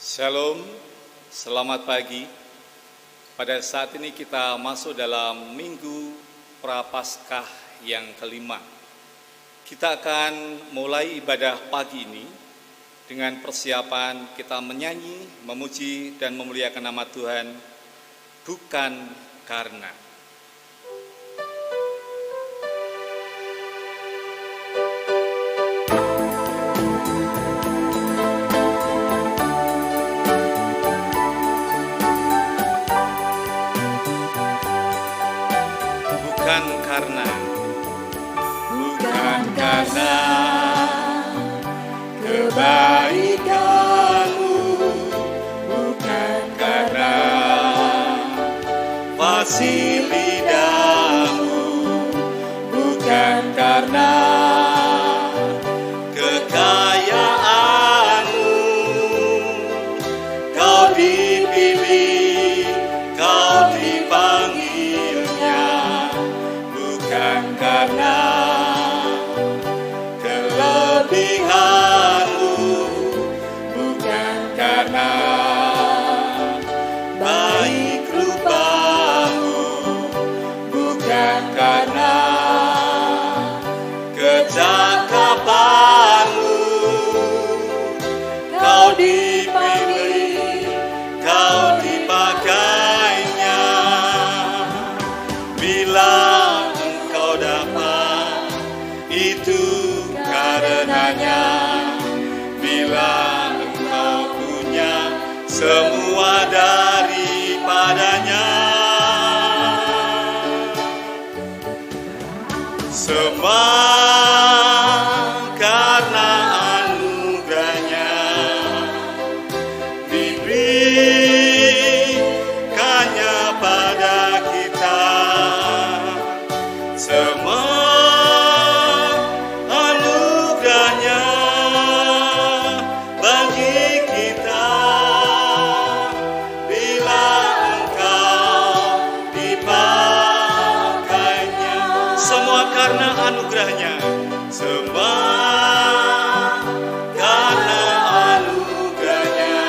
Shalom, selamat pagi. Pada saat ini kita masuk dalam Minggu Prapaskah yang kelima. Kita akan mulai ibadah pagi ini dengan persiapan kita menyanyi, memuji, dan memuliakan nama Tuhan, bukan karena. Bukan karena kebaikanmu, bukan karena fasih lidahmu, bukan karena kekayaanmu, kau dipilih, kau dipanggilnya, bukan karena kelebihanmu, bukan karena baik rupamu, bukan karena kecakapanmu, kau dipilih, kau dipakainya. Bila engkau dapat, itu karenanya. Bila engkau punya semua daripadanya, semua karena anugerahnya diberikannya pada kita. Semua anugerahnya bagi kita. Bila engkau dipakainya, semua karena anugerahnya. Semua karena anugerahnya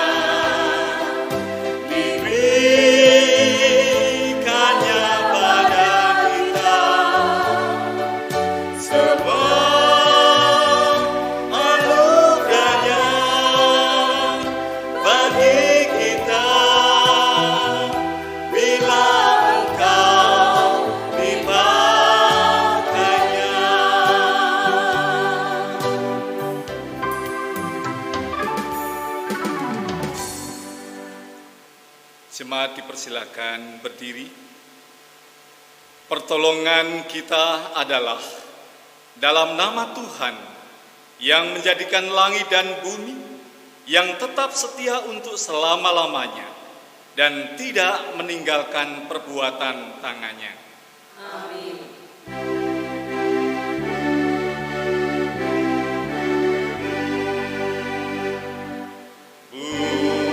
diberikannya pada kita. Semua anugerahnya bagi kita. Bila engkau dipakainya. Jemaat dipersilakan berdiri. Pertolongan kita adalah dalam nama Tuhan yang menjadikan langit dan bumi, yang tetap setia untuk selama-lamanya dan tidak meninggalkan perbuatan tangannya. Amin. Muliakan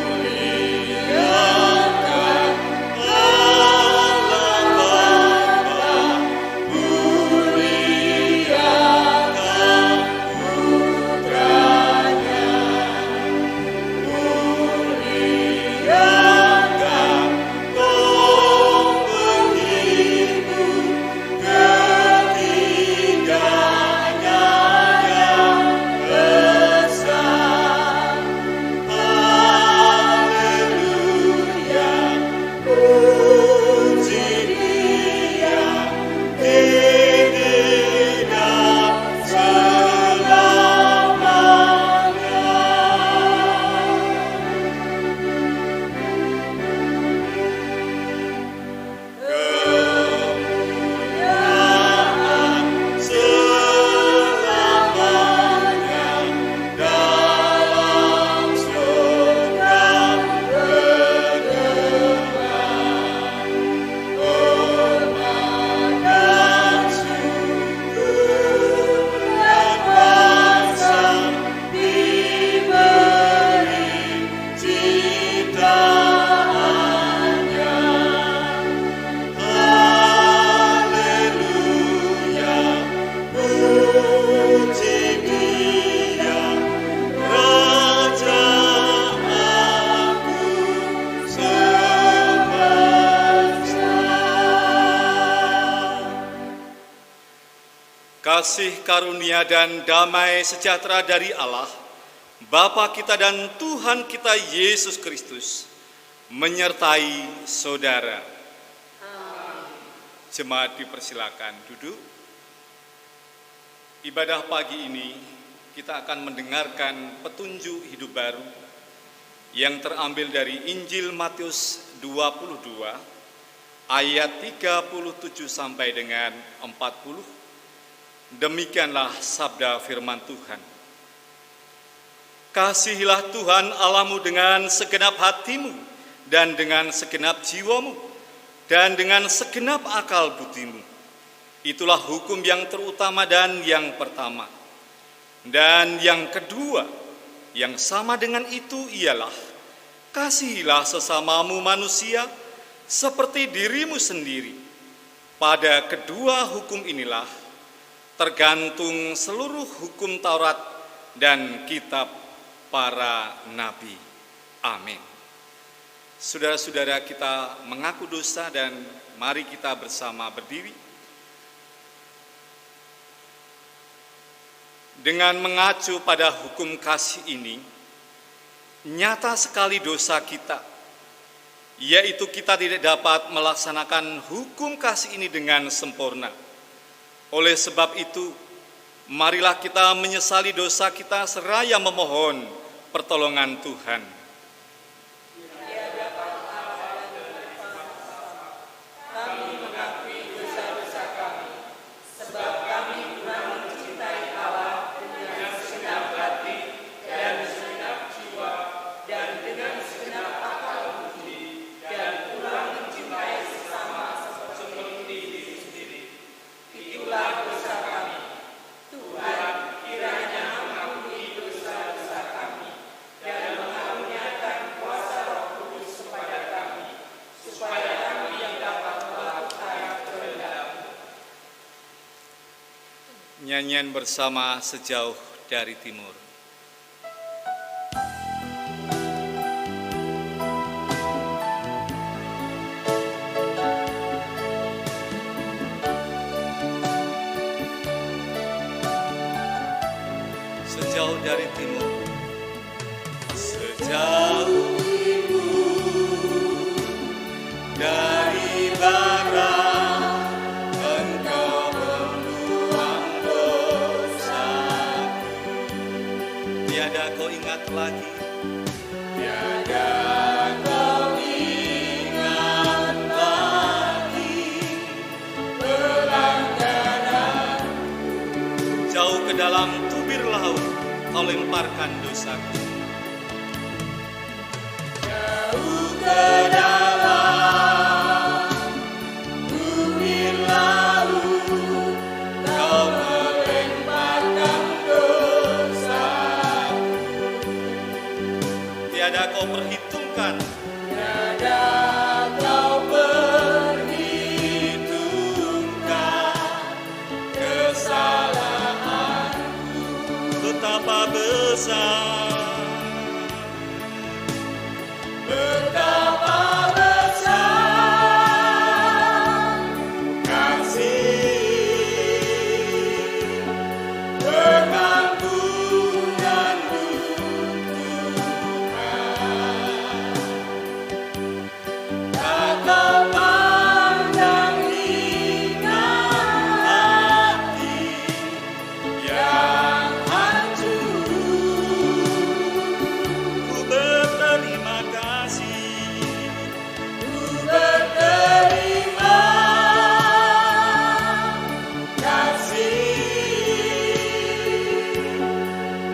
Kasih karunia dan damai sejahtera dari Allah, Bapa kita dan Tuhan kita Yesus Kristus, menyertai saudara. Jemaat dipersilakan duduk. Ibadah pagi ini kita akan mendengarkan petunjuk hidup baru yang terambil dari Injil Matius 22 ayat 37 sampai dengan 40. Demikianlah sabda firman Tuhan. Kasihilah Tuhan Allahmu dengan segenap hatimu dan dengan segenap jiwamu dan dengan segenap akal budimu. Itulah hukum yang terutama dan yang pertama. Dan yang kedua, yang sama dengan itu ialah kasihilah sesamamu manusia seperti dirimu sendiri. Pada kedua hukum inilah tergantung seluruh hukum Taurat dan kitab para nabi. Amin. Saudara-saudara, kita mengaku dosa dan mari kita bersama berdiri. Dengan mengacu pada hukum kasih ini, nyata sekali dosa kita, yaitu kita tidak dapat melaksanakan hukum kasih ini dengan sempurna. Oleh sebab itu, marilah kita menyesali dosa kita seraya memohon pertolongan Tuhan. Kami mengakui dosa-dosa kami, sebab kami kurang mencintai Allah dengan segenap hati dan segenap jiwa dan dengan segenap akal budi, dan kurang mencintai sesama seperti diri sendiri. Itulah dosa kami. Tuhan, kiranya mengampuni dosa-dosa kami dan mengaruniakan kuasa Roh Kudus kepada kami, supaya kami yang dapat melakukan kehendak-Mu. Nyanyian bersama sejauh dari timur. Sejauh dari timur, sejauh timur dari barat, Engkau membuang dosa. Tiada kau ingat lagi, tiada kau ingat lagi pelanggaran. Jauh ke dalam tubir laut kau lemparkan dosaku. Jauh ke dalam tubir laut kau melemparkan dosaku. Tiada kau perhitungkan, tiada kau perhitungkan kesalahan. Betapa besar, betapa besar kasih pengampunan-Mu Tuhan. Tak kau pandang hingga hati yang ku berterima kasih, ku berterima kasih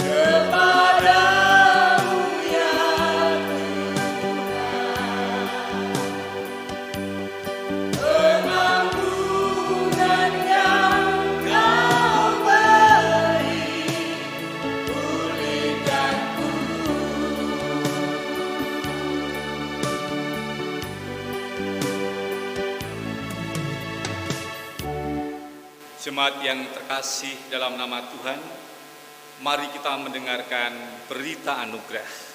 kepadamu ya Tuhan. Pengampunan yang Kau beri, pulihkanku. Jemaat yang terkasih dalam nama Tuhan, mari kita mendengarkan berita anugerah.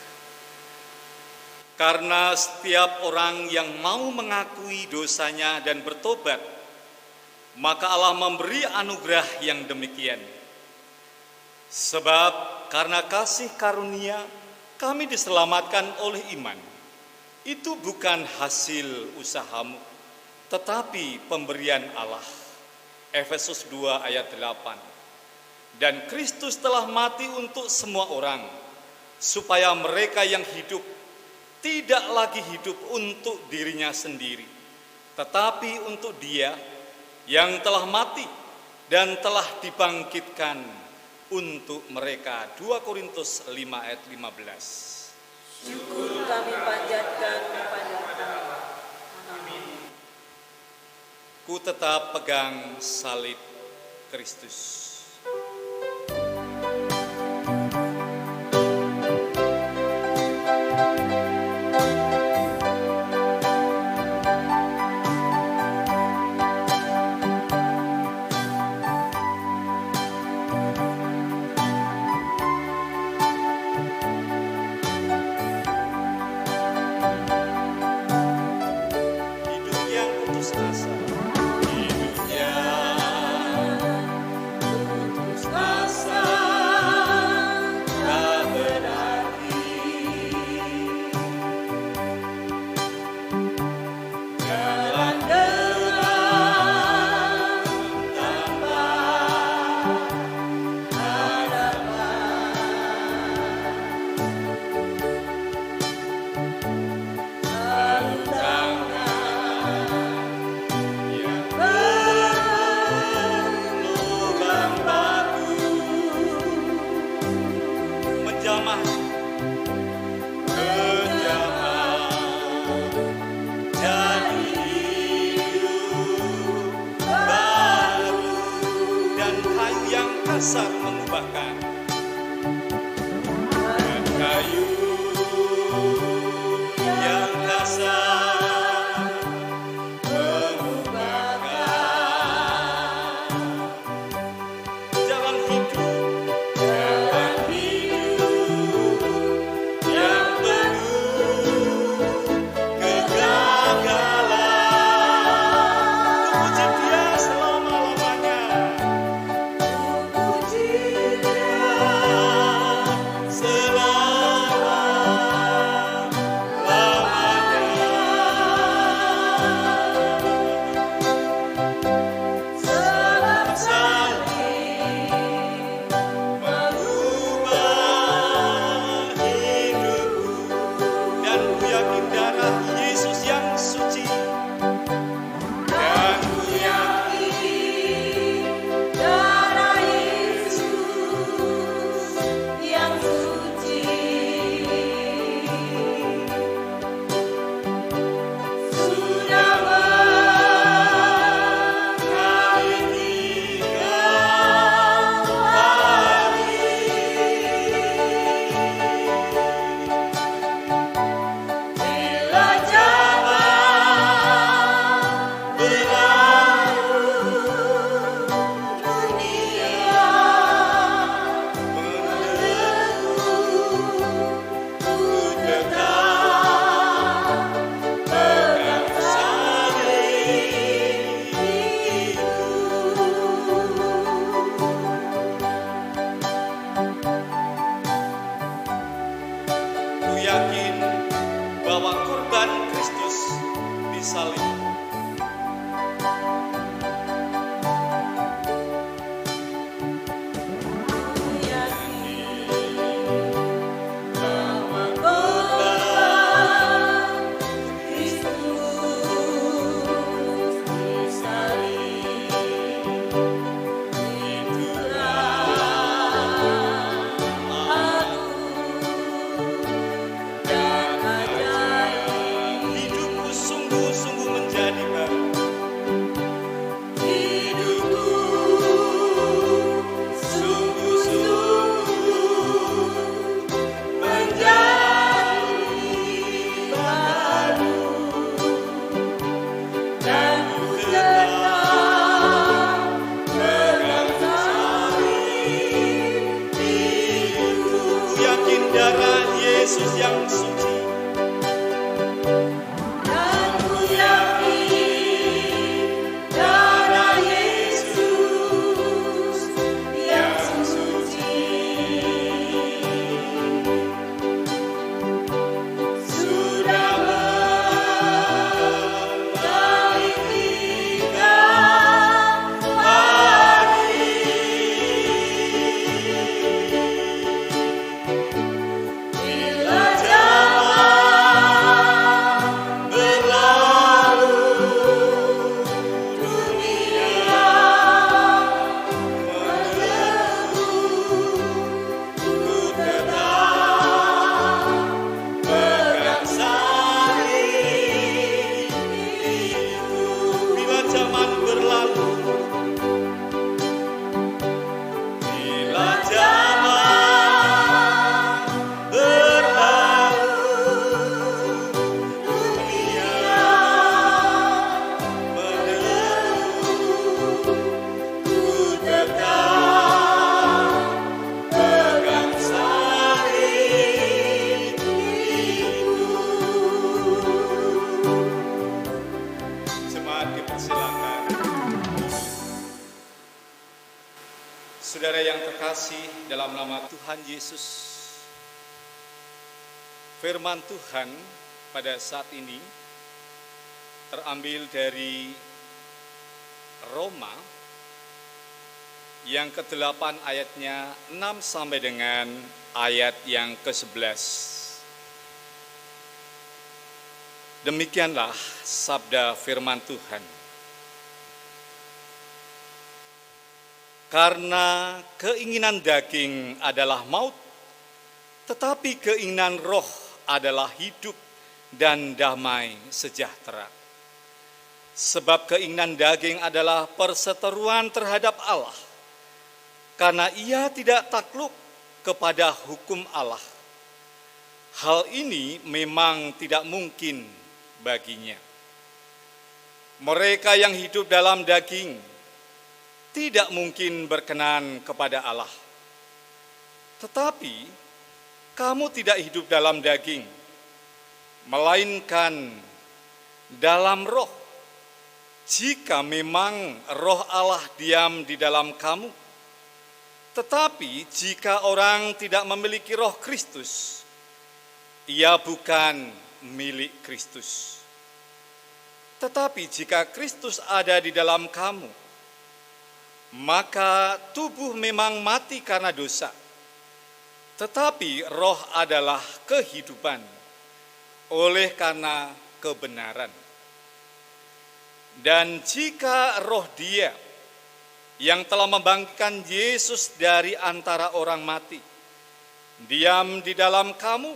Karena setiap orang yang mau mengakui dosanya dan bertobat, maka Allah memberi anugerah yang demikian. Sebab karena kasih karunia kami diselamatkan oleh iman. Itu bukan hasil usahamu, tetapi pemberian Allah. Efesus 2 ayat 8. Dan Kristus telah mati untuk semua orang, supaya mereka yang hidup tidak lagi hidup untuk dirinya sendiri, tetapi untuk Dia yang telah mati dan telah dibangkitkan untuk mereka. 2 Korintus 5 ayat 15. Syukur kami panjatkan kepada Allah. Amin. Ku tetap pegang salib Kristus. Kasar mengubahkan dan kayu yang kasar mengubahkan jalan hidup yang penuh kegagalan. Puji Dia selama-lamanya. Yesus yang suci. Dan ku yakin darah Yesus terkasih dalam nama Tuhan Yesus, firman Tuhan pada saat ini terambil dari Roma yang ke-8 ayatnya 6 sampai dengan ayat yang ke-11. Demikianlah sabda firman Tuhan. Karena keinginan daging adalah maut, tetapi keinginan roh adalah hidup dan damai sejahtera. Sebab keinginan daging adalah perseteruan terhadap Allah, karena ia tidak takluk kepada hukum Allah. Hal ini memang tidak mungkin baginya. Mereka yang hidup dalam daging tidak mungkin berkenan kepada Allah. Tetapi kamu tidak hidup dalam daging, melainkan dalam roh. Jika memang roh Allah diam di dalam kamu. Tetapi jika orang tidak memiliki roh Kristus, ia bukan milik Kristus. Tetapi jika Kristus ada di dalam kamu, maka tubuh memang mati karena dosa, tetapi roh adalah kehidupan oleh karena kebenaran. Dan jika roh Dia yang telah membangkitkan Yesus dari antara orang mati diam di dalam kamu,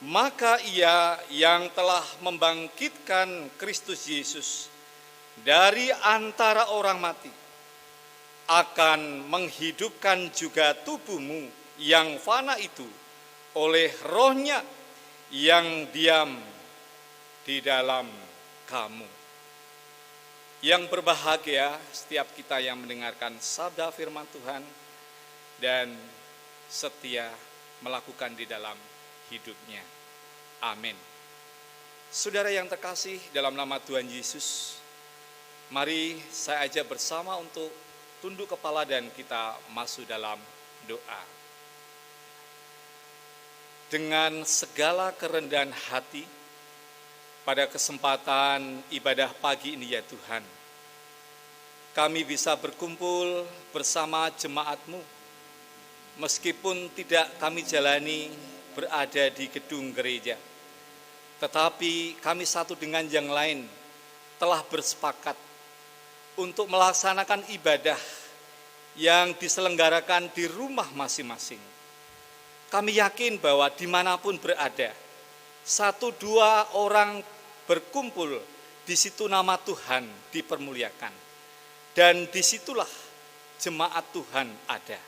maka Ia yang telah membangkitkan Kristus Yesus dari antara orang mati akan menghidupkan juga tubuhmu yang fana itu oleh rohnya yang diam di dalam kamu. Yang berbahagia setiap kita yang mendengarkan sabda firman Tuhan dan setia melakukan di dalam hidupnya. Amin. Saudara yang terkasih dalam nama Tuhan Yesus, mari saya ajak bersama untuk tunduk kepala dan kita masuk dalam doa. Dengan segala kerendahan hati, pada kesempatan ibadah pagi ini ya Tuhan, kami bisa berkumpul bersama jemaat-Mu, meskipun tidak kami jalani berada di gedung gereja, tetapi kami satu dengan yang lain telah bersepakat untuk melaksanakan ibadah yang diselenggarakan di rumah masing-masing. Kami yakin bahwa dimanapun berada, 1-2 orang berkumpul, di situ nama Tuhan dipermuliakan. Dan disitulah jemaat Tuhan ada.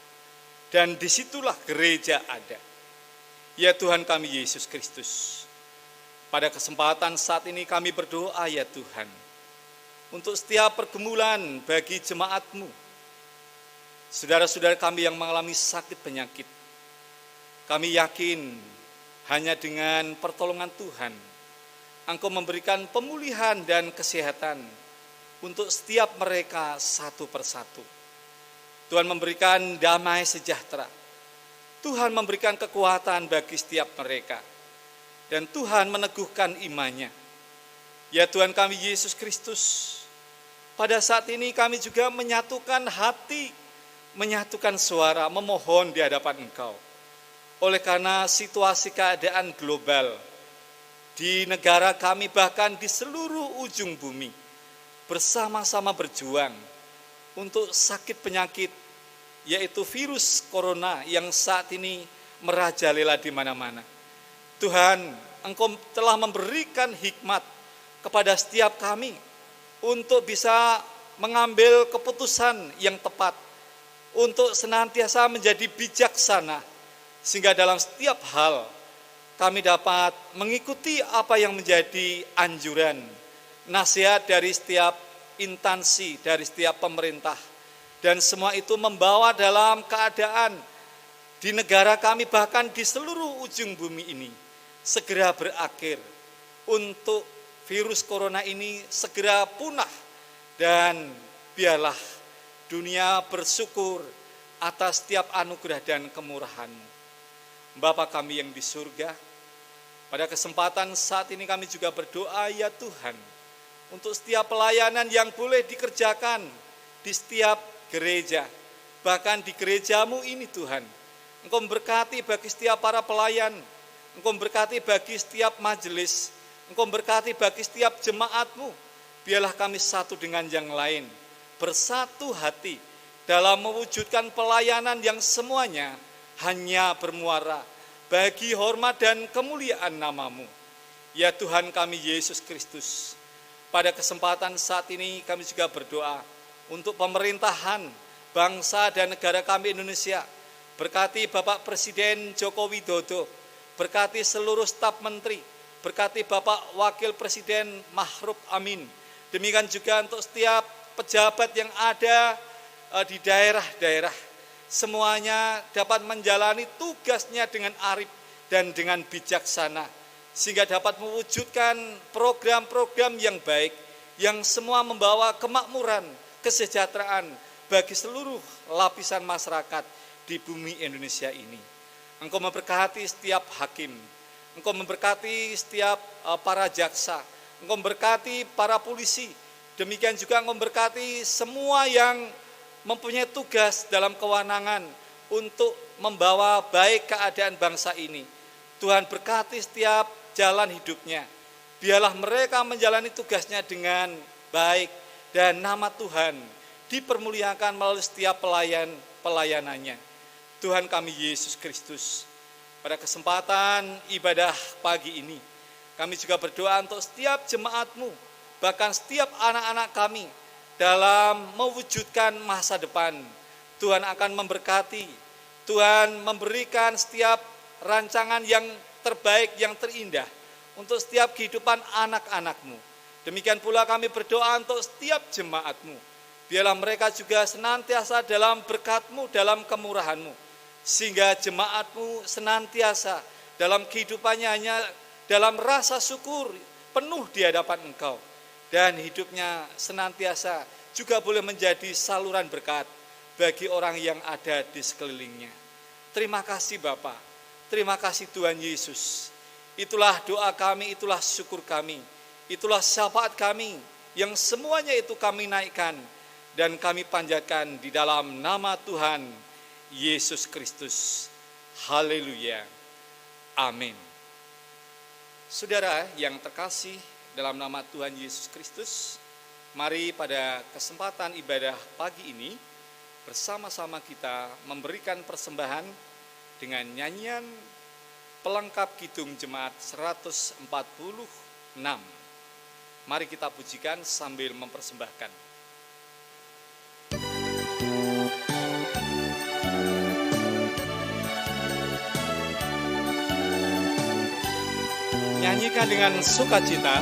Dan disitulah gereja ada. Ya Tuhan kami Yesus Kristus, pada kesempatan saat ini kami berdoa ya Tuhan, untuk setiap pergumulan bagi jemaat-Mu, saudara-saudara kami yang mengalami sakit penyakit, kami yakin hanya dengan pertolongan Tuhan, Engkau memberikan pemulihan dan kesehatan untuk setiap mereka satu persatu. Tuhan memberikan damai sejahtera, Tuhan memberikan kekuatan bagi setiap mereka, dan Tuhan meneguhkan imannya. Ya Tuhan kami Yesus Kristus, pada saat ini kami juga menyatukan hati, menyatukan suara, memohon di hadapan Engkau. Oleh karena situasi keadaan global di negara kami, bahkan di seluruh ujung bumi, bersama-sama berjuang untuk sakit penyakit, yaitu virus corona yang saat ini merajalela di mana-mana. Tuhan, Engkau telah memberikan hikmat kepada setiap kami untuk bisa mengambil keputusan yang tepat, untuk senantiasa menjadi bijaksana, sehingga dalam setiap hal kami dapat mengikuti apa yang menjadi anjuran, nasihat dari setiap instansi, dari setiap pemerintah, dan semua itu membawa dalam keadaan di negara kami, bahkan di seluruh ujung bumi ini, segera berakhir, untuk virus corona ini segera punah, dan biarlah dunia bersyukur atas setiap anugerah dan kemurahan-Mu. Bapa kami yang di surga, pada kesempatan saat ini kami juga berdoa ya Tuhan, untuk setiap pelayanan yang boleh dikerjakan di setiap gereja, bahkan di gereja-Mu ini Tuhan. Engkau memberkati bagi setiap para pelayan, Engkau memberkati bagi setiap majelis, Engkau memberkati bagi setiap jemaat-Mu. Biarlah kami satu dengan yang lain, bersatu hati dalam mewujudkan pelayanan yang semuanya hanya bermuara bagi hormat dan kemuliaan nama-Mu. Ya Tuhan kami Yesus Kristus, pada kesempatan saat ini kami juga berdoa untuk pemerintahan bangsa dan negara kami Indonesia. Berkati Bapak Presiden Joko Widodo, berkati seluruh staf menteri, berkati Bapak Wakil Presiden Ma'ruf Amin. Demikian juga untuk setiap pejabat yang ada di daerah-daerah. Semuanya dapat menjalani tugasnya dengan arif dan dengan bijaksana, sehingga dapat mewujudkan program-program yang baik, yang semua membawa kemakmuran, kesejahteraan bagi seluruh lapisan masyarakat di bumi Indonesia ini. Engkau memberkati setiap hakim, Engkau memberkati setiap para jaksa, Engkau memberkati para polisi, demikian juga Engkau memberkati semua yang mempunyai tugas dalam kewenangan untuk membawa baik keadaan bangsa ini. Tuhan berkati setiap jalan hidupnya. Biarlah mereka menjalani tugasnya dengan baik dan nama Tuhan dipermuliakan melalui setiap pelayanannya. Tuhan kami Yesus Kristus, pada kesempatan ibadah pagi ini, kami juga berdoa untuk setiap jemaat-Mu, bahkan setiap anak-anak kami, dalam mewujudkan masa depan. Tuhan akan memberkati, Tuhan memberikan setiap rancangan yang terbaik, yang terindah untuk setiap kehidupan anak-anak-Mu. Demikian pula kami berdoa untuk setiap jemaat-Mu. Biarlah mereka juga senantiasa dalam berkat-Mu, dalam kemurahan-Mu, sehingga jemaat-Mu senantiasa dalam kehidupannya hanya dalam rasa syukur penuh di hadapan Engkau. Dan hidupnya senantiasa juga boleh menjadi saluran berkat bagi orang yang ada di sekelilingnya. Terima kasih Bapa, terima kasih Tuhan Yesus. Itulah doa kami, itulah syukur kami, itulah syafaat kami, yang semuanya itu kami naikkan dan kami panjatkan di dalam nama Tuhan Yesus Kristus. Haleluya. Amin. Saudara yang terkasih dalam nama Tuhan Yesus Kristus, mari pada kesempatan ibadah pagi ini bersama-sama kita memberikan persembahan dengan nyanyian pelengkap Kidung Jemaat 146. Mari kita pujikan sambil mempersembahkan. Nyanyikan dengan sukacita.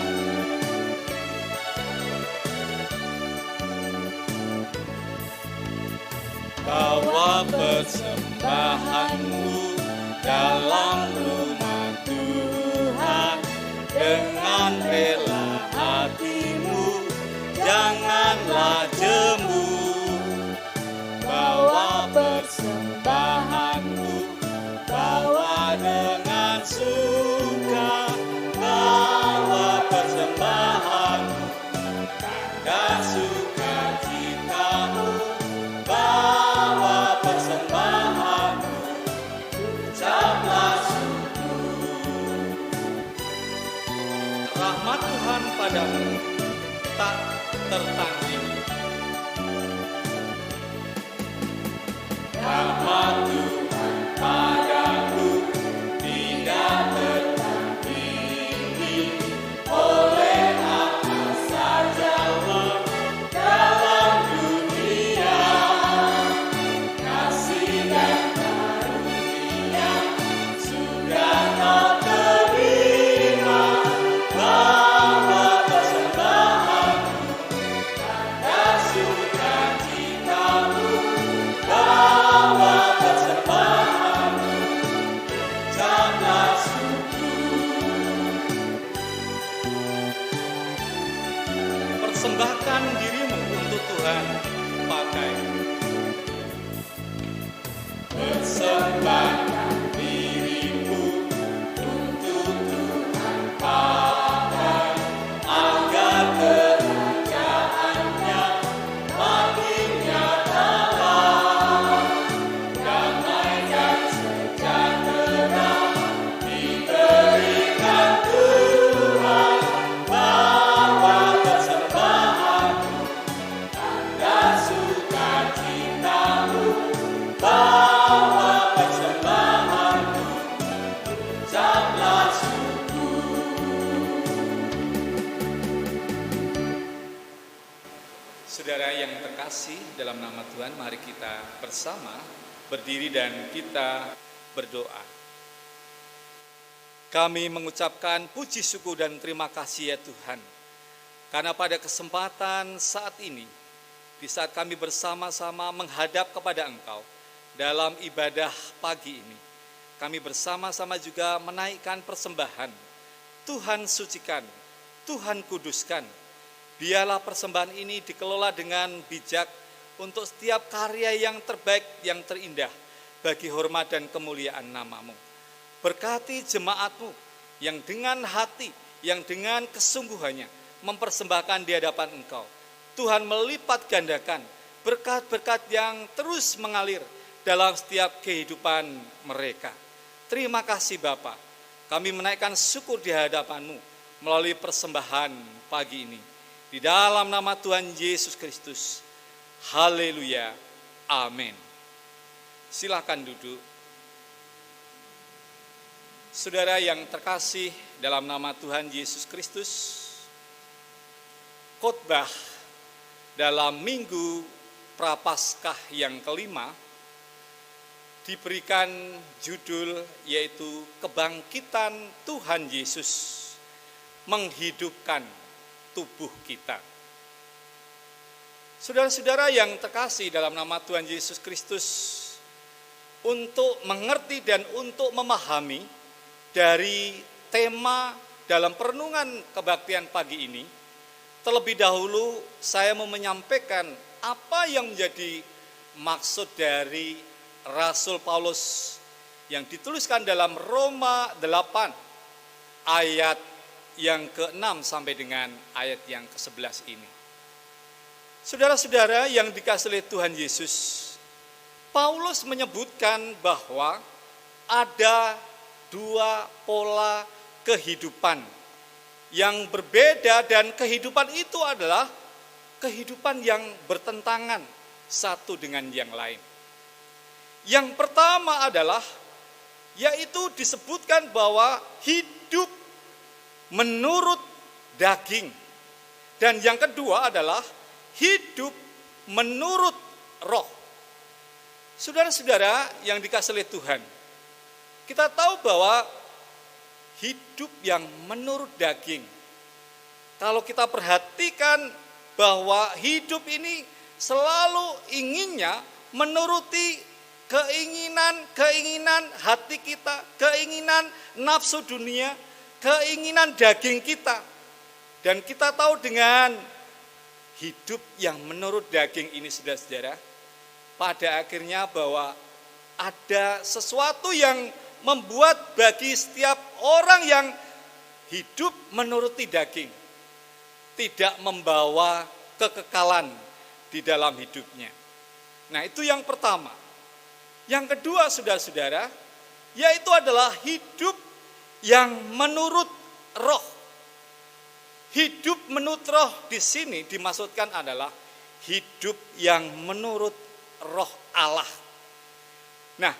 Bawa persembahanmu dalam rumah Tuhan dengan rela hatimu, janganlah jemu. Bawa persembahanmu, bawa dengan suka. Bawa persembahanmu, tanda sukacitamu. Bawa persembahanmu persembahkan diriku untuk Tuhan pakai, agar kerajaannya makin nyata, damai dan sejahtera diberikan Tuhan, bawa persembahanmu, tanda sukacitamu, bawa persembahanmu, ucaplah syukur. Saudara yang terkasih dalam nama Tuhan, mari kita bersama berdiri dan kita berdoa. Kami mengucapkan puji syukur dan terima kasih ya Tuhan, karena pada kesempatan saat ini, di saat kami bersama-sama menghadap kepada Engkau dalam ibadah pagi ini, kami bersama-sama juga menaikkan persembahan. Tuhan sucikan, Tuhan kuduskan. Biarlah persembahan ini dikelola dengan bijak untuk setiap karya yang terbaik, yang terindah bagi hormat dan kemuliaan nama-Mu. Berkati jemaat-Mu yang dengan hati, yang dengan kesungguhannya mempersembahkan di hadapan Engkau. Tuhan melipat gandakan berkat-berkat yang terus mengalir dalam setiap kehidupan mereka. Terima kasih Bapa. Kami menaikkan syukur di hadapan-Mu melalui persembahan pagi ini. Di dalam nama Tuhan Yesus Kristus. Haleluya. Amin. Silakan duduk. Saudara yang terkasih dalam nama Tuhan Yesus Kristus, khotbah dalam Minggu Prapaskah yang kelima diberikan judul yaitu Kebangkitan Tuhan Yesus menghidupkan tubuh kita. Saudara-saudara yang terkasih dalam nama Tuhan Yesus Kristus, untuk mengerti dan untuk memahami dari tema dalam perenungan kebaktian pagi ini, terlebih dahulu saya mau menyampaikan apa yang menjadi maksud dari Rasul Paulus yang dituliskan dalam Roma 8 ayat yang ke-6 sampai dengan ayat yang ke-11 ini. Saudara-saudara yang dikasihi oleh Tuhan Yesus, Paulus menyebutkan bahwa ada dua pola kehidupan yang berbeda, dan kehidupan itu adalah kehidupan yang bertentangan satu dengan yang lain. Yang pertama adalah, yaitu disebutkan bahwa hidup menurut daging. Dan yang kedua adalah hidup menurut roh. Saudara-saudara yang dikasihi oleh Tuhan, kita tahu bahwa hidup yang menurut daging, kalau kita perhatikan bahwa hidup ini selalu inginnya menuruti keinginan hati kita, keinginan nafsu dunia, keinginan daging kita. Dan kita tahu dengan hidup yang menurut daging ini, saudara-saudara, pada akhirnya bahwa ada sesuatu yang membuat bagi setiap orang yang hidup menuruti daging tidak membawa kekekalan di dalam hidupnya. Nah, itu yang pertama. Yang kedua, saudara-saudara, yaitu adalah hidup yang menurut roh. Hidup menurut roh di sini dimaksudkan adalah hidup yang menurut roh Allah. Nah,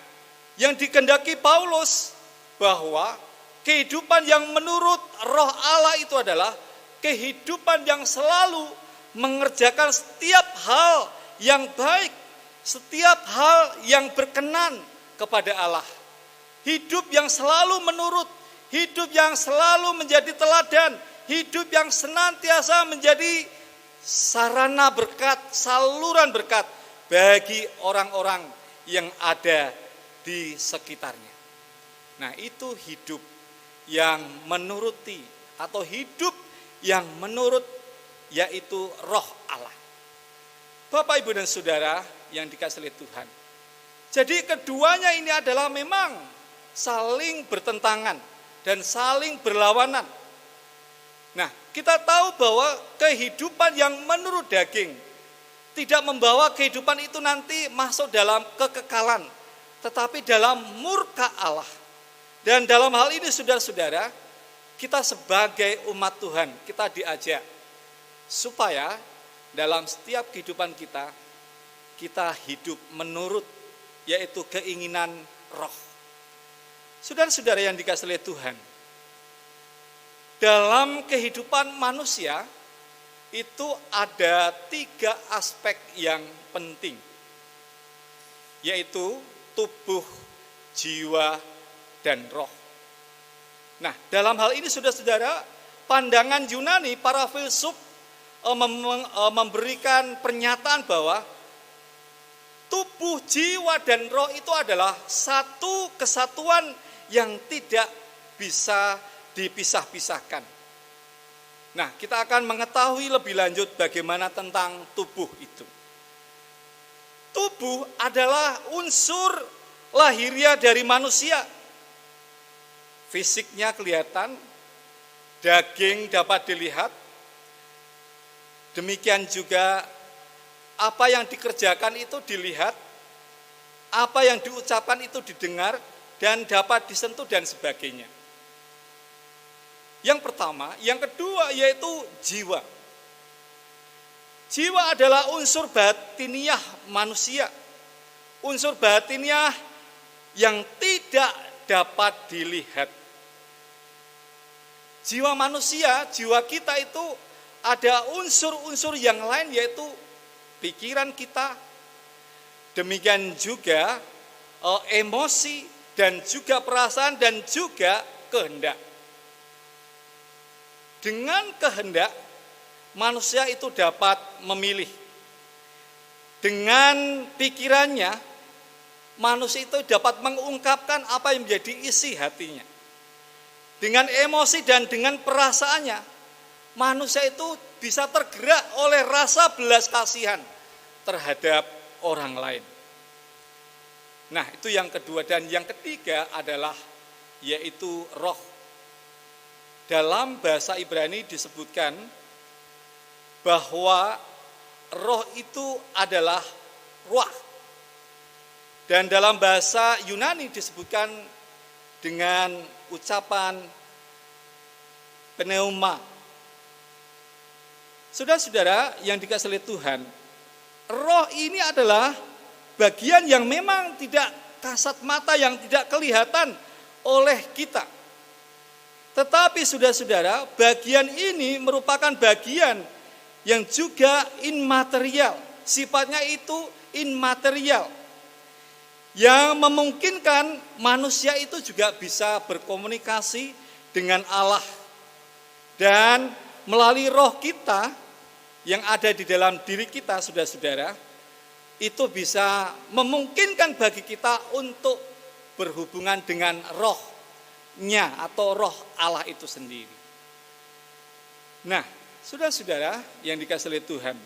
yang dikehendaki Paulus bahwa kehidupan yang menurut roh Allah itu adalah kehidupan yang selalu mengerjakan setiap hal yang baik, setiap hal yang berkenan kepada Allah. Hidup yang selalu menurut, hidup yang selalu menjadi teladan, hidup yang senantiasa menjadi sarana berkat, saluran berkat bagi orang-orang yang ada di sekitarnya. Nah, itu hidup yang menuruti atau hidup yang menurut, yaitu roh Allah. Bapak, Ibu, dan Saudara yang dikasihi oleh Tuhan, Jadi keduanya ini adalah memang saling bertentangan dan saling berlawanan. Nah, kita tahu bahwa kehidupan yang menurut daging tidak membawa kehidupan itu nanti masuk dalam kekekalan, tetapi dalam murka Allah. Dan dalam hal ini saudara-saudara, kita sebagai umat Tuhan, kita diajak supaya dalam setiap kehidupan kita hidup menurut, yaitu keinginan roh. Saudara-saudara yang dikasihi oleh Tuhan, dalam kehidupan manusia itu ada 3 aspek yang penting, yaitu tubuh, jiwa, dan roh. Nah, dalam hal ini saudara-saudara, pandangan Yunani, para filsuf memberikan pernyataan bahwa tubuh, jiwa, dan roh itu adalah satu kesatuan yang tidak bisa dipisah-pisahkan. Nah, kita akan mengetahui lebih lanjut bagaimana tentang tubuh itu. Tubuh adalah unsur lahiriah dari manusia. Fisiknya kelihatan, daging dapat dilihat. Demikian juga apa yang dikerjakan itu dilihat, apa yang diucapkan itu didengar, dan dapat disentuh dan sebagainya. Yang pertama, yang kedua yaitu jiwa. Jiwa adalah unsur batiniah manusia. Unsur batiniah yang tidak dapat dilihat. Jiwa manusia, jiwa kita itu ada unsur-unsur yang lain yaitu pikiran kita, demikian juga emosi dan juga perasaan dan juga kehendak. Dengan kehendak manusia itu dapat memilih. Dengan pikirannya manusia itu dapat mengungkapkan apa yang menjadi isi hatinya. Dengan emosi dan dengan perasaannya manusia itu bisa tergerak oleh rasa belas kasihan terhadap orang lain. Nah, itu yang kedua. Dan yang ketiga adalah yaitu roh. Dalam bahasa Ibrani disebutkan bahwa roh itu adalah ruah. Dan dalam bahasa Yunani disebutkan dengan ucapan pneuma. Saudara-saudara yang dikasihi oleh Tuhan, roh ini adalah bagian yang memang tidak kasat mata, yang tidak kelihatan oleh kita. Tetapi saudara-saudara, bagian ini merupakan bagian yang juga immaterial. Sifatnya itu immaterial. Yang memungkinkan manusia itu juga bisa berkomunikasi dengan Allah. Dan melalui roh kita yang ada di dalam diri kita, saudara-saudara, itu bisa memungkinkan bagi kita untuk berhubungan dengan rohnya atau roh Allah itu sendiri. Nah, saudara-saudara yang dikasihi oleh Tuhan,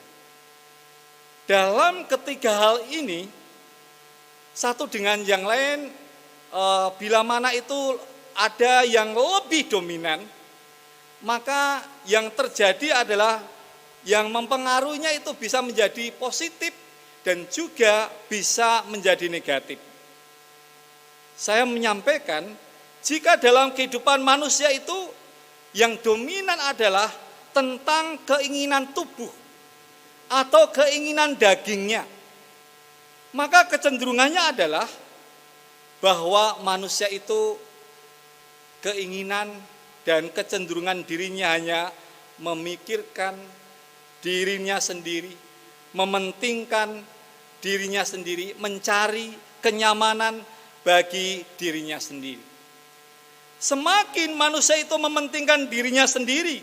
dalam ketiga hal ini, satu dengan yang lain, bila mana itu ada yang lebih dominan, maka yang terjadi adalah yang mempengaruhinya itu bisa menjadi positif dan juga bisa menjadi negatif. Saya menyampaikan, jika dalam kehidupan manusia itu yang dominan adalah tentang keinginan tubuh atau keinginan dagingnya, maka kecenderungannya adalah bahwa manusia itu keinginan dan kecenderungan dirinya hanya memikirkan dirinya sendiri, mementingkan dirinya sendiri, mencari kenyamanan bagi dirinya sendiri. Semakin manusia itu mementingkan dirinya sendiri,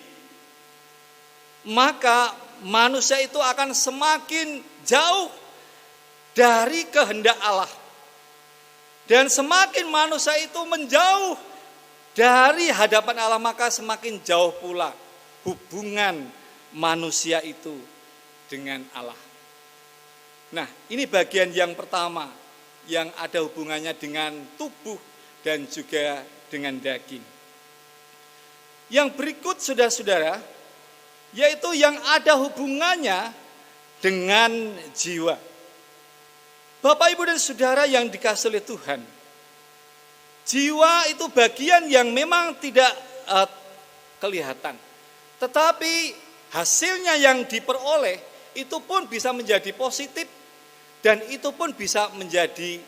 maka manusia itu akan semakin jauh dari kehendak Allah. Dan semakin manusia itu menjauh dari hadapan Allah, maka semakin jauh pula hubungan manusia itu dengan Allah. Nah, ini bagian yang pertama, yang ada hubungannya dengan tubuh dan juga dengan daging. Yang berikut saudara-saudara, yaitu yang ada hubungannya dengan jiwa. Bapak, Ibu, dan saudara yang dikasihi oleh Tuhan, jiwa itu bagian yang memang tidak kelihatan, tetapi hasilnya yang diperoleh itu pun bisa menjadi positif dan itu pun bisa menjadi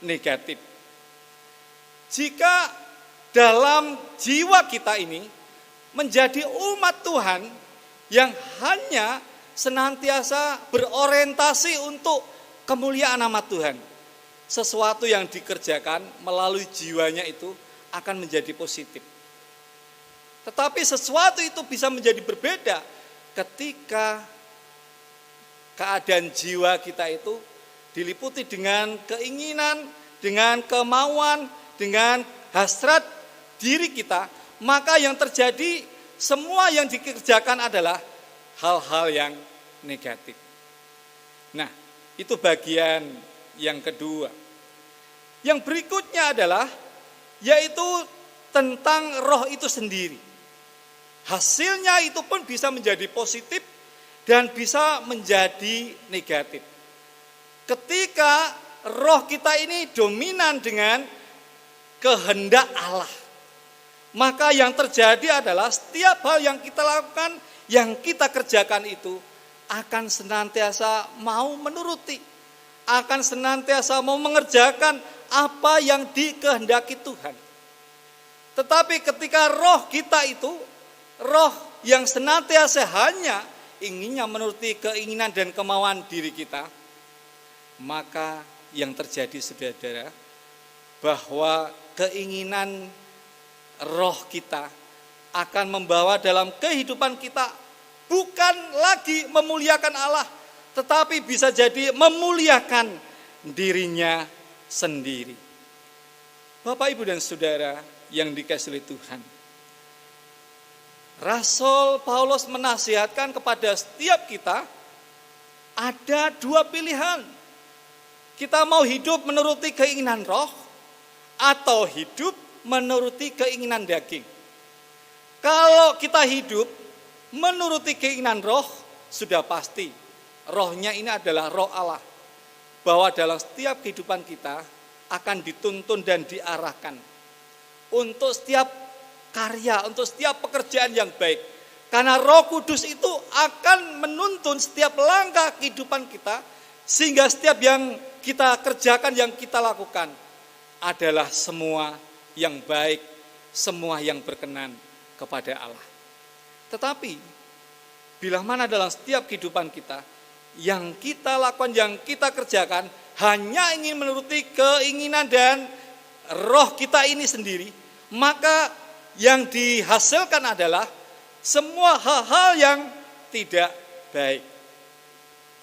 negatif. Jika dalam jiwa kita ini menjadi umat Tuhan yang hanya senantiasa berorientasi untuk kemuliaan nama Tuhan, sesuatu yang dikerjakan melalui jiwanya itu akan menjadi positif. Tetapi sesuatu itu bisa menjadi berbeda ketika keadaan jiwa kita itu diliputi dengan keinginan, dengan kemauan, dengan hasrat diri kita, maka yang terjadi semua yang dikerjakan adalah hal-hal yang negatif. Nah, itu bagian yang kedua. Yang berikutnya adalah yaitu tentang roh itu sendiri. Hasilnya itu pun bisa menjadi positif dan bisa menjadi negatif. Ketika roh kita ini dominan dengan kehendak Allah, maka yang terjadi adalah setiap hal yang kita lakukan, yang kita kerjakan itu akan senantiasa mau menuruti, akan senantiasa mau mengerjakan apa yang dikehendaki Tuhan. Tetapi ketika roh kita itu, roh yang senantiasa hanya inginnya menuruti keinginan dan kemauan diri kita, maka yang terjadi saudara, bahwa keinginan roh kita akan membawa dalam kehidupan kita bukan lagi memuliakan Allah, tetapi bisa jadi memuliakan dirinya sendiri. Bapak, Ibu, dan saudara yang dikasihi oleh Tuhan, Rasul Paulus menasihatkan kepada setiap kita ada dua pilihan. Kita mau hidup menuruti keinginan roh atau hidup menuruti keinginan daging. Kalau kita hidup menuruti keinginan roh, sudah pasti rohnya ini adalah roh Allah, bahwa dalam setiap kehidupan kita akan dituntun dan diarahkan untuk setiap karya, untuk setiap pekerjaan yang baik. Karena Roh Kudus itu akan menuntun setiap langkah kehidupan kita, sehingga setiap yang kita kerjakan, yang kita lakukan adalah semua yang baik, semua yang berkenan kepada Allah. Tetapi bila mana dalam setiap kehidupan kita, yang kita lakukan, yang kita kerjakan hanya ingin menuruti keinginan dan roh kita ini sendiri, maka yang dihasilkan adalah semua hal-hal yang tidak baik.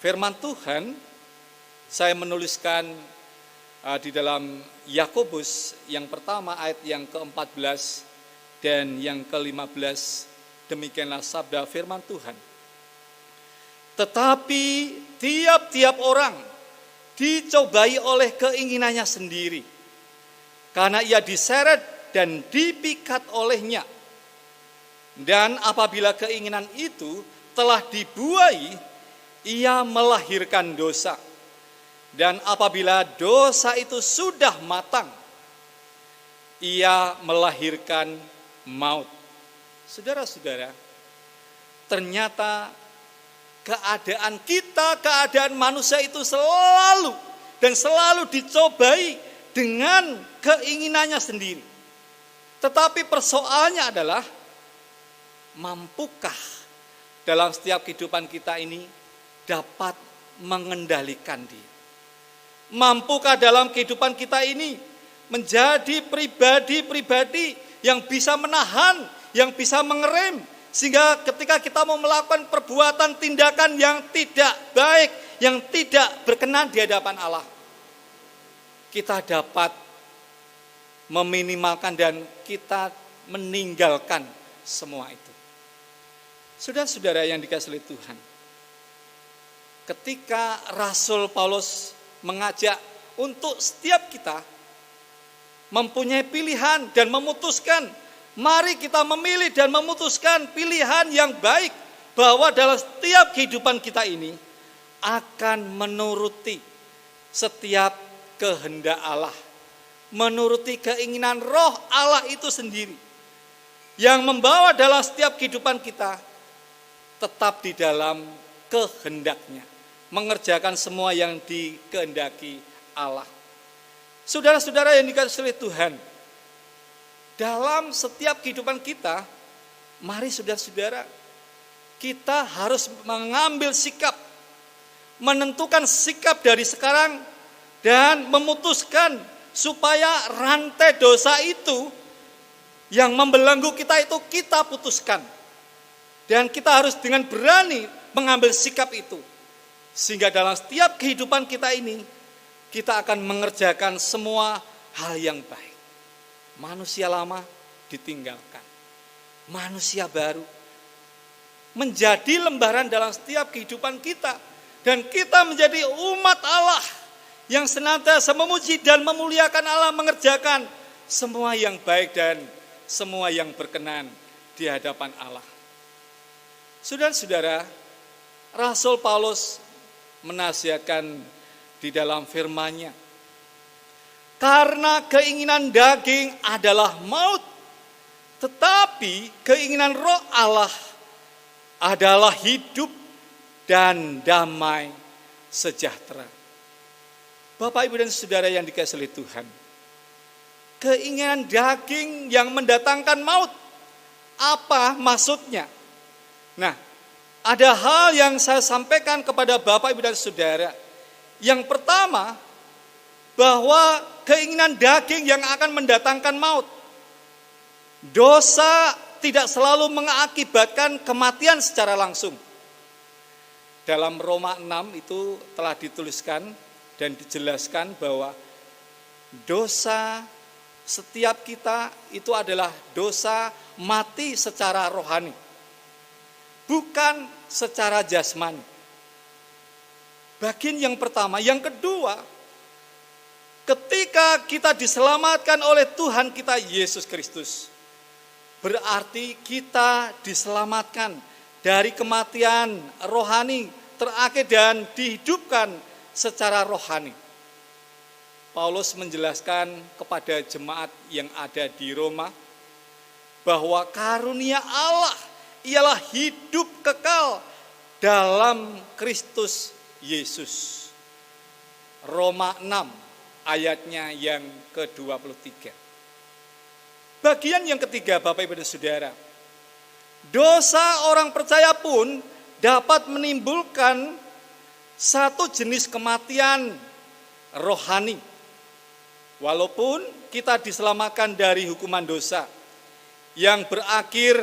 Firman Tuhan, saya menuliskan di dalam Yakobus yang pertama ayat yang ke-14 dan yang ke-15, demikianlah sabda firman Tuhan. Tetapi tiap-tiap orang dicobai oleh keinginannya sendiri, karena ia diseret dan dipikat olehnya. Dan apabila keinginan itu telah dibuai, ia melahirkan dosa. Dan apabila dosa itu sudah matang, ia melahirkan maut. Saudara-saudara, ternyata keadaan kita, keadaan manusia itu selalu dicobai dengan keinginannya sendiri. Tetapi persoalannya adalah, mampukah dalam setiap kehidupan kita ini dapat mengendalikan diri? Mampukah dalam kehidupan kita ini menjadi pribadi-pribadi yang bisa menahan, yang bisa mengerem, sehingga ketika kita mau melakukan perbuatan, tindakan yang tidak baik, yang tidak berkenan di hadapan Allah, kita dapat meminimalkan dan kita meninggalkan semua itu. Saudara-saudara yang dikasihi Tuhan, ketika Rasul Paulus mengajak untuk setiap kita mempunyai pilihan dan memutuskan. Mari kita memilih dan memutuskan pilihan yang baik, bahwa dalam setiap kehidupan kita ini akan menuruti setiap kehendak Allah, menuruti keinginan roh Allah itu sendiri, yang membawa dalam setiap kehidupan kita tetap di dalam kehendaknya, mengerjakan semua yang dikehendaki Allah. Saudara-saudara yang dikasihi oleh Tuhan, dalam setiap kehidupan kita, mari saudara-saudara, kita harus mengambil sikap, menentukan sikap dari sekarang, dan memutuskan supaya rantai dosa itu yang membelenggu kita itu kita putuskan. Dan kita harus dengan berani mengambil sikap itu, sehingga dalam setiap kehidupan kita ini, kita akan mengerjakan semua hal yang baik. Manusia lama ditinggalkan, manusia baru menjadi lembaran dalam setiap kehidupan kita, dan kita menjadi umat Allah yang senantiasa memuji dan memuliakan Allah, mengerjakan semua yang baik dan semua yang berkenan di hadapan Allah. Saudara-saudara, Rasul Paulus menasihatkan di dalam firman-Nya, karena keinginan daging adalah maut, tetapi keinginan roh Allah adalah hidup dan damai sejahtera. Bapak, Ibu, dan saudara yang dikasihi oleh Tuhan, keinginan daging yang mendatangkan maut, apa maksudnya? Nah, ada hal yang saya sampaikan kepada Bapak, Ibu, dan saudara. Yang pertama, bahwa keinginan daging yang akan mendatangkan maut. Dosa tidak selalu mengakibatkan kematian secara langsung. Dalam Roma 6 itu telah dituliskan dan dijelaskan bahwa dosa setiap kita itu adalah dosa mati secara rohani, bukan secara jasmani. Bagian yang pertama. Yang kedua, ketika kita diselamatkan oleh Tuhan kita Yesus Kristus, berarti kita diselamatkan dari kematian rohani terakhir dan dihidupkan secara rohani. Paulus menjelaskan kepada jemaat yang ada di Roma bahwa karunia Allah ialah hidup kekal dalam Kristus Yesus. Roma 6 ayatnya yang ke-23. Bagian yang ketiga, Bapak, Ibu, dan saudara, dosa orang percaya pun dapat menimbulkan satu jenis kematian rohani. Walaupun kita diselamatkan dari hukuman dosa yang berakhir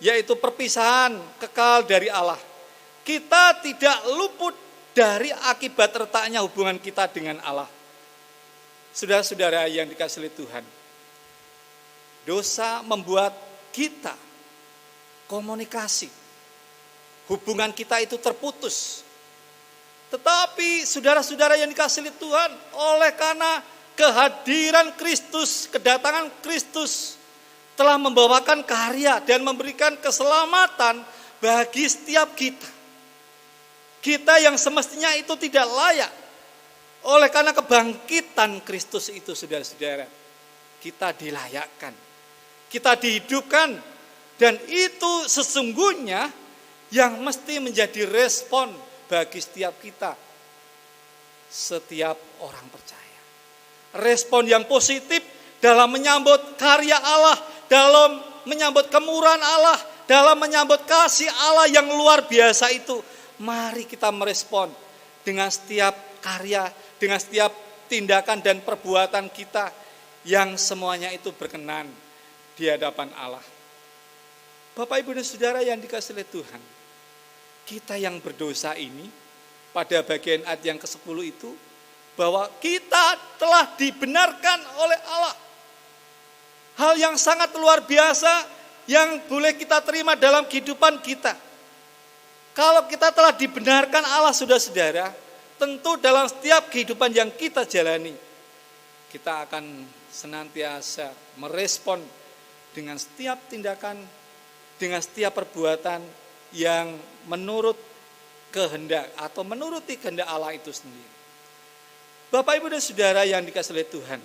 yaitu perpisahan kekal dari Allah, kita tidak luput dari akibat retaknya hubungan kita dengan Allah. Saudara-saudara yang dikasihi Tuhan, dosa membuat kita komunikasi, hubungan kita itu terputus. Tetapi saudara-saudara yang dikasihi Tuhan, oleh karena kehadiran Kristus, kedatangan Kristus telah membawakan karya dan memberikan keselamatan bagi setiap kita. Kita yang semestinya itu tidak layak, oleh karena kebangkitan Kristus itu, saudara-saudara, kita dilayakkan, kita dihidupkan, dan itu sesungguhnya yang mesti menjadi respon bagi setiap kita, setiap orang percaya. Respon yang positif dalam menyambut karya Allah, dalam menyambut kemurahan Allah, dalam menyambut kasih Allah yang luar biasa itu. Mari kita merespon dengan setiap karya, dengan setiap tindakan dan perbuatan kita yang semuanya itu berkenan di hadapan Allah. Bapak, Ibu, dan saudara yang dikasihi oleh Tuhan, kita yang berdosa ini, pada bagian ayat yang ke-10 itu, bahwa kita telah dibenarkan oleh Allah. Hal yang sangat luar biasa yang boleh kita terima dalam kehidupan kita. Kalau kita telah dibenarkan Allah, saudara-saudara, tentu dalam setiap kehidupan yang kita jalani, kita akan senantiasa merespon dengan setiap tindakan, dengan setiap perbuatan yang menurut kehendak atau menuruti kehendak Allah itu sendiri. Bapak, Ibu, dan Saudara yang dikasihi oleh Tuhan,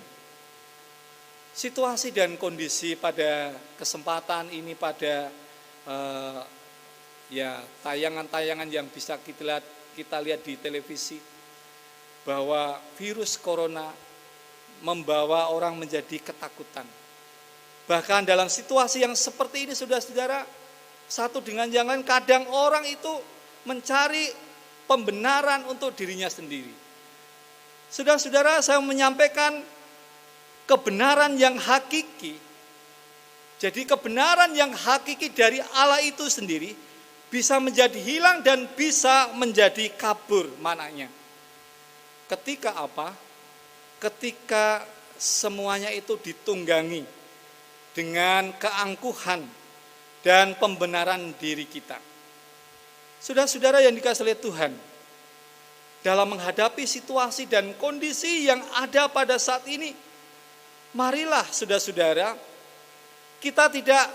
situasi dan kondisi pada kesempatan ini, pada tayangan-tayangan yang bisa kita lihat di televisi, bahwa virus corona membawa orang menjadi ketakutan. Bahkan dalam situasi yang seperti ini, saudara-saudara, satu dengan yang lain, kadang orang itu mencari pembenaran untuk dirinya sendiri. Saudara-saudara, saya menyampaikan kebenaran yang hakiki. Jadi kebenaran yang hakiki dari Allah itu sendiri bisa menjadi hilang dan bisa menjadi kabur maknanya. Ketika apa? Ketika semuanya itu ditunggangi dengan keangkuhan dan pembenaran diri kita. Saudara-saudara yang dikasihi oleh Tuhan, dalam menghadapi situasi dan kondisi yang ada pada saat ini, marilah saudara-saudara, kita tidak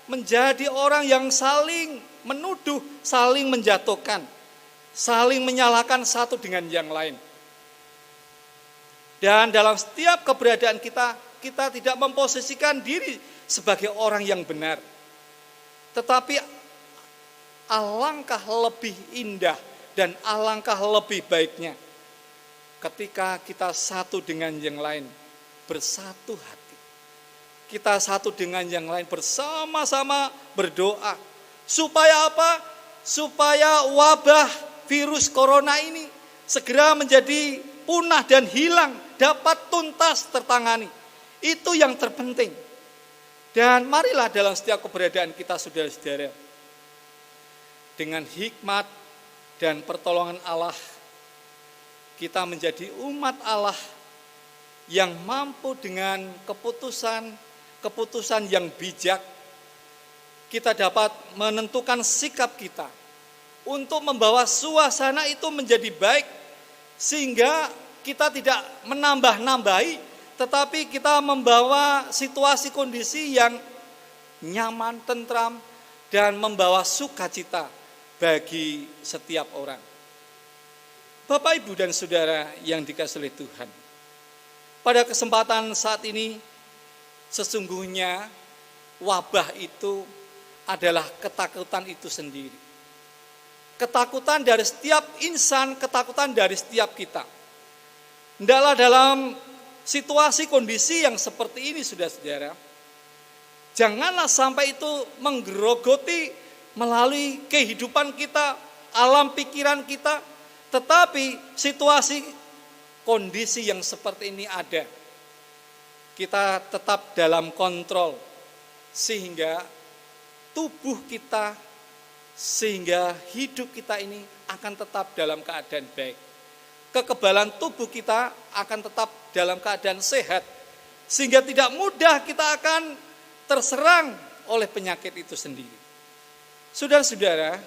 menjadi orang yang saling menuduh, saling menjatuhkan, saling menyalahkan satu dengan yang lain. Dan dalam setiap keberadaan kita, kita tidak memposisikan diri sebagai orang yang benar. Tetapi alangkah lebih indah dan alangkah lebih baiknya ketika kita satu dengan yang lain, bersatu hati. Kita satu dengan yang lain bersama-sama berdoa. Supaya apa? Supaya wabah virus corona ini segera menjadi punah dan hilang, dapat tuntas tertangani. Itu yang terpenting. Dan marilah dalam setiap keberadaan kita, saudara-saudara, dengan hikmat dan pertolongan Allah, kita menjadi umat Allah yang mampu dengan keputusan yang bijak. Kita dapat menentukan sikap kita untuk membawa suasana itu menjadi baik, sehingga kita tidak menambah-nambahi, tetapi kita membawa situasi kondisi yang nyaman, tentram, dan membawa sukacita bagi setiap orang. Bapak, Ibu, dan Saudara yang dikasihi oleh Tuhan, pada kesempatan saat ini sesungguhnya wabah itu adalah ketakutan itu sendiri. Ketakutan dari setiap insan, ketakutan dari setiap kita. Hendaklah dalam situasi kondisi yang seperti ini, saudara-saudara, janganlah sampai itu menggerogoti melalui kehidupan kita, alam pikiran kita, tetapi situasi kondisi yang seperti ini ada, kita tetap dalam kontrol, sehingga tubuh kita, sehingga hidup kita ini akan tetap dalam keadaan baik. Kekebalan tubuh kita akan tetap dalam keadaan sehat, sehingga tidak mudah kita akan terserang oleh penyakit itu sendiri. Saudara-saudara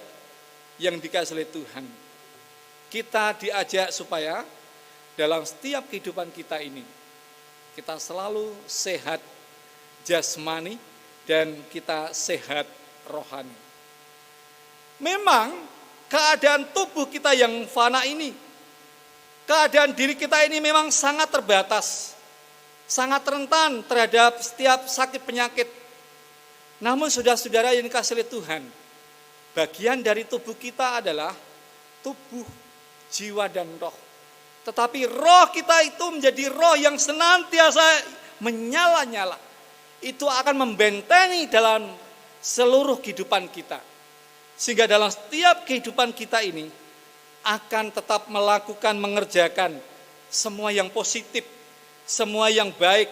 yang dikasihi oleh Tuhan, kita diajak supaya dalam setiap kehidupan kita ini, kita selalu sehat jasmani dan kita sehat rohani. Memang keadaan tubuh kita yang fana ini, keadaan diri kita ini memang sangat terbatas, sangat rentan terhadap setiap sakit penyakit. Namun saudara-saudara yang dikasihi oleh Tuhan, bagian dari tubuh kita adalah tubuh, jiwa, dan roh. Tetapi roh kita itu menjadi roh yang senantiasa menyala-nyala. Itu akan membentengi dalam seluruh kehidupan kita. Sehingga dalam setiap kehidupan kita ini akan tetap melakukan, mengerjakan semua yang positif, semua yang baik.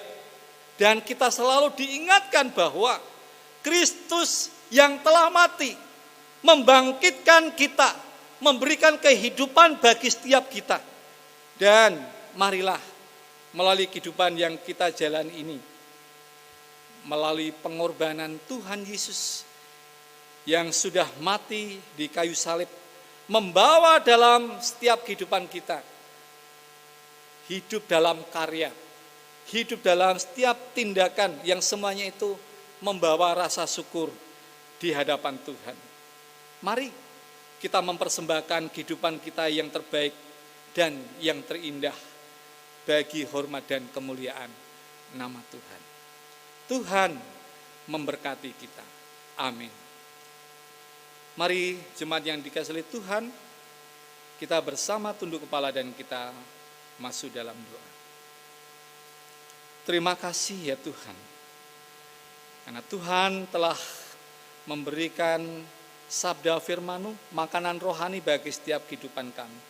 Dan kita selalu diingatkan bahwa Kristus yang telah mati membangkitkan kita, memberikan kehidupan bagi setiap kita. Dan marilah melalui kehidupan yang kita jalani ini, melalui pengorbanan Tuhan Yesus yang sudah mati di kayu salib, membawa dalam setiap kehidupan kita hidup dalam karya, hidup dalam setiap tindakan yang semuanya itu membawa rasa syukur di hadapan Tuhan. Mari kita mempersembahkan kehidupan kita yang terbaik dan yang terindah bagi hormat dan kemuliaan nama Tuhan. Tuhan memberkati kita. Amin. Mari jemaat yang dikasihi Tuhan, kita bersama tunduk kepala dan kita masuk dalam doa. Terima kasih ya Tuhan, karena Tuhan telah memberikan sabda firman-Mu, makanan rohani bagi setiap kehidupan kami.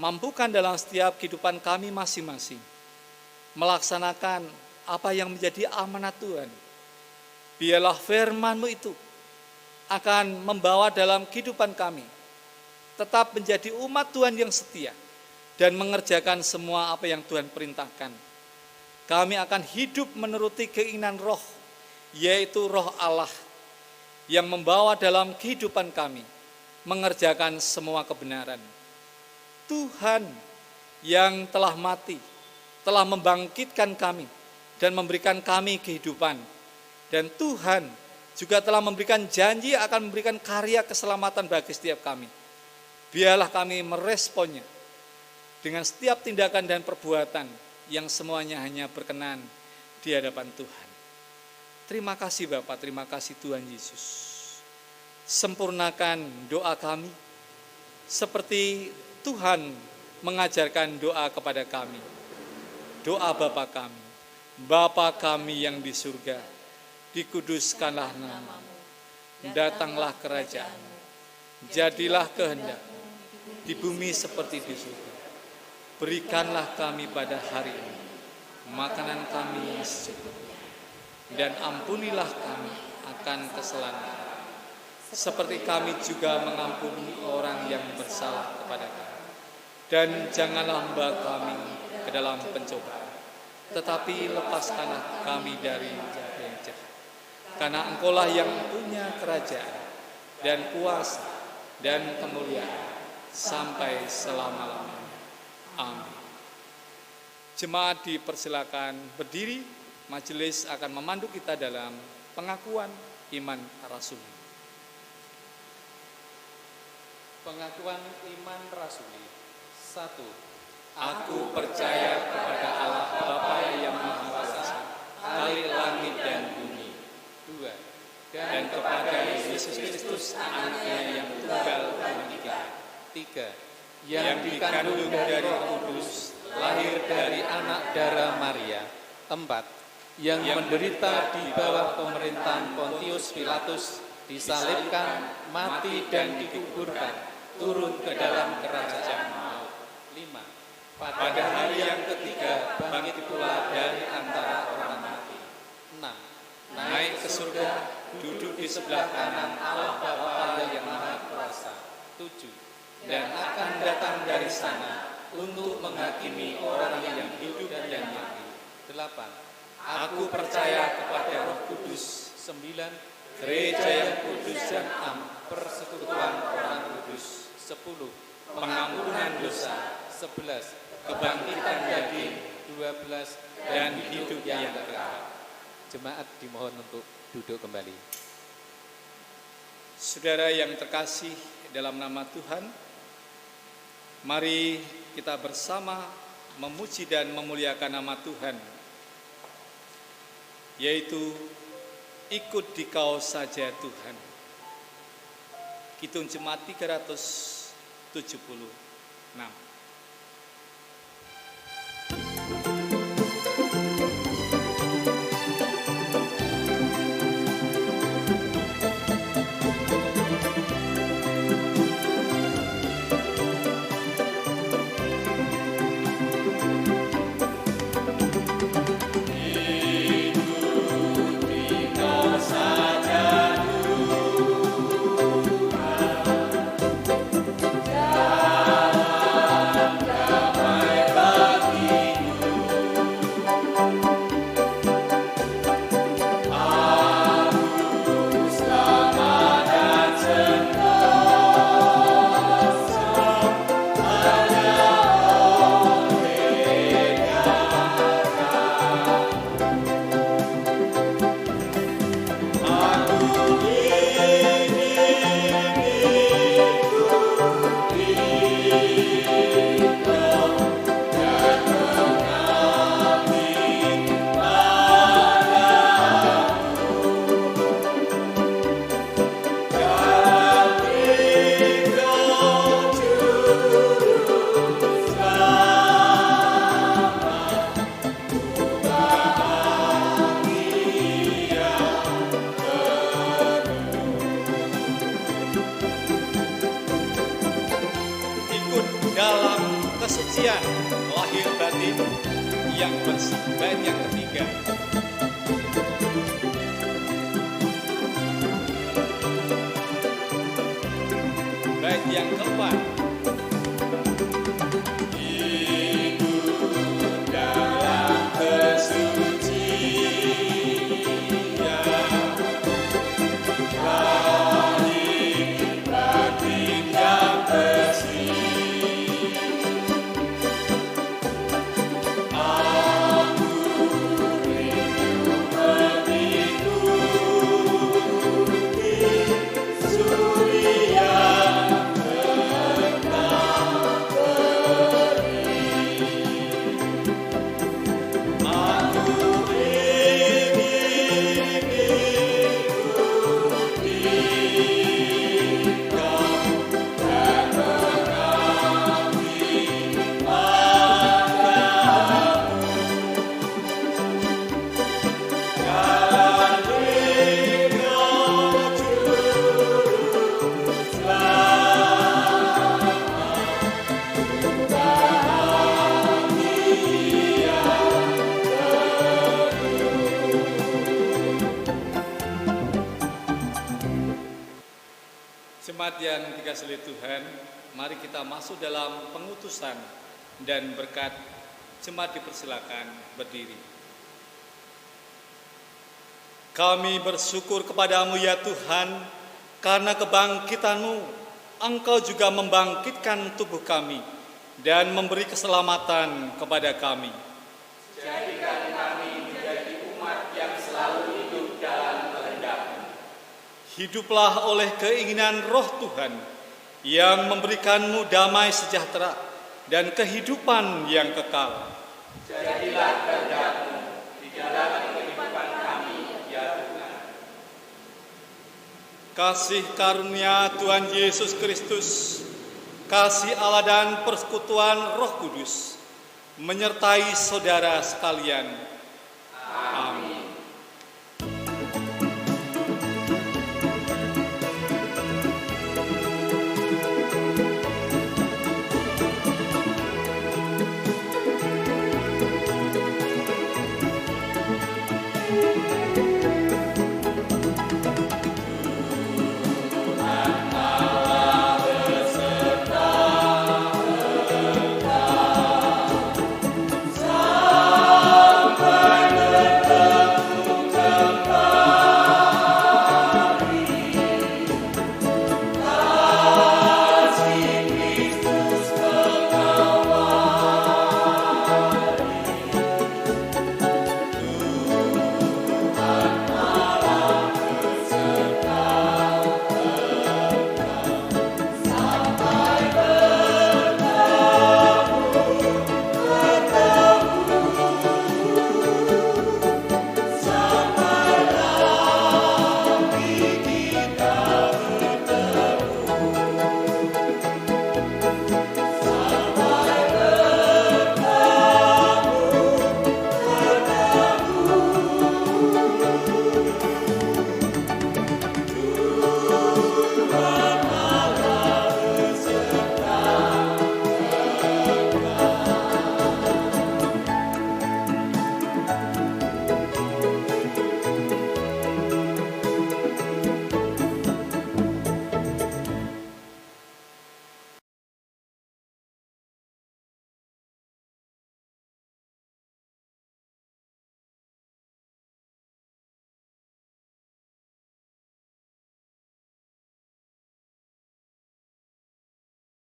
Mampukan dalam setiap kehidupan kami masing-masing melaksanakan apa yang menjadi amanat Tuhan. Biarlah firman-Mu itu akan membawa dalam kehidupan kami tetap menjadi umat Tuhan yang setia dan mengerjakan semua apa yang Tuhan perintahkan. Kami akan hidup menuruti keinginan roh, yaitu roh Allah yang membawa dalam kehidupan kami mengerjakan semua kebenaran. Tuhan yang telah mati, telah membangkitkan kami dan memberikan kami kehidupan. Dan Tuhan juga telah memberikan janji akan memberikan karya keselamatan bagi setiap kami. Biarlah kami meresponnya dengan setiap tindakan dan perbuatan yang semuanya hanya berkenan di hadapan Tuhan. Terima kasih Bapa, terima kasih Tuhan Yesus. Sempurnakan doa kami seperti Tuhan mengajarkan doa kepada kami. Doa Bapa kami, Bapa kami yang di surga, dikuduskanlah nama-Mu, datanglah kerajaan-Mu, jadilah kehendak-Mu di bumi seperti di surga. Berikanlah kami pada hari ini makanan kami yang secukupnya, dan ampunilah kami akan kesalahan kami, seperti kami juga mengampuni orang yang bersalah kepada kami. Dan janganlah membawa kami ke dalam pencobaan, tetapi lepaskanlah kami dari jahat yang jahat. Karena Engkaulah yang punya kerajaan dan kuasa dan kemuliaan sampai selama-lamanya. Amin. Jemaat dipersilakan berdiri, majelis akan memandu kita dalam pengakuan iman rasuli. Pengakuan iman rasuli. 1. Aku percaya kepada Allah Bapa yang Maha Kuasa, Khalik langit dan bumi. 2. Dan kepada Yesus Kristus, Anaknya yang tunggal bagi kita, 3. Yang dikandung dari Roh Kudus, lahir dari anak darah Maria. 4. Yang menderita di bawah pemerintahan Pontius Pilatus, disalibkan, mati dan dikuburkan, turun ke dalam kerajaan maut. 5. Pada hari yang ketiga bangkit pula dari antara orang mati. 6. Naik ke surga, duduk di sebelah kanan Allah Bapa yang Maha Kuasa. 7. Dan akan datang dari sana untuk menghakimi orang yang hidup dan yang mati. 8. Aku percaya kepada Roh Kudus, 9. gereja yang kudus dan am, Persekutuan orang kudus. 10. pengampunan dosa, 11. kebangkitan daging, 12. dan hidup yang kekal. Jemaat dimohon untuk duduk kembali. Saudara yang terkasih dalam nama Tuhan, mari kita bersama memuji dan memuliakan nama Tuhan, yaitu ikut di Kau saja Tuhan. Kidung Jemaat 376. Dalam chorus bait yang ketiga. Bait yang keempat. Hidup dalam kesucian, lahir batin yang bersih. Jemaat yang dikasihi Tuhan, mari kita masuk dalam pengutusan dan berkat. Jemaat dipersilakan berdiri. Kami bersyukur kepadamu ya Tuhan, karena kebangkitan-Mu, Engkau juga membangkitkan tubuh kami dan memberi keselamatan kepada kami. Jadikan kami menjadi umat yang selalu hidup dalam kehendak-Mu. Hiduplah oleh keinginan Roh Tuhan yang memberikan-Mu damai sejahtera dan kehidupan yang kekal. Jadilah kehendak-Mu di dalam kehidupan kami, ya Tuhan. Kasih karunia Tuhan Yesus Kristus, kasih Allah dan persekutuan Roh Kudus menyertai saudara sekalian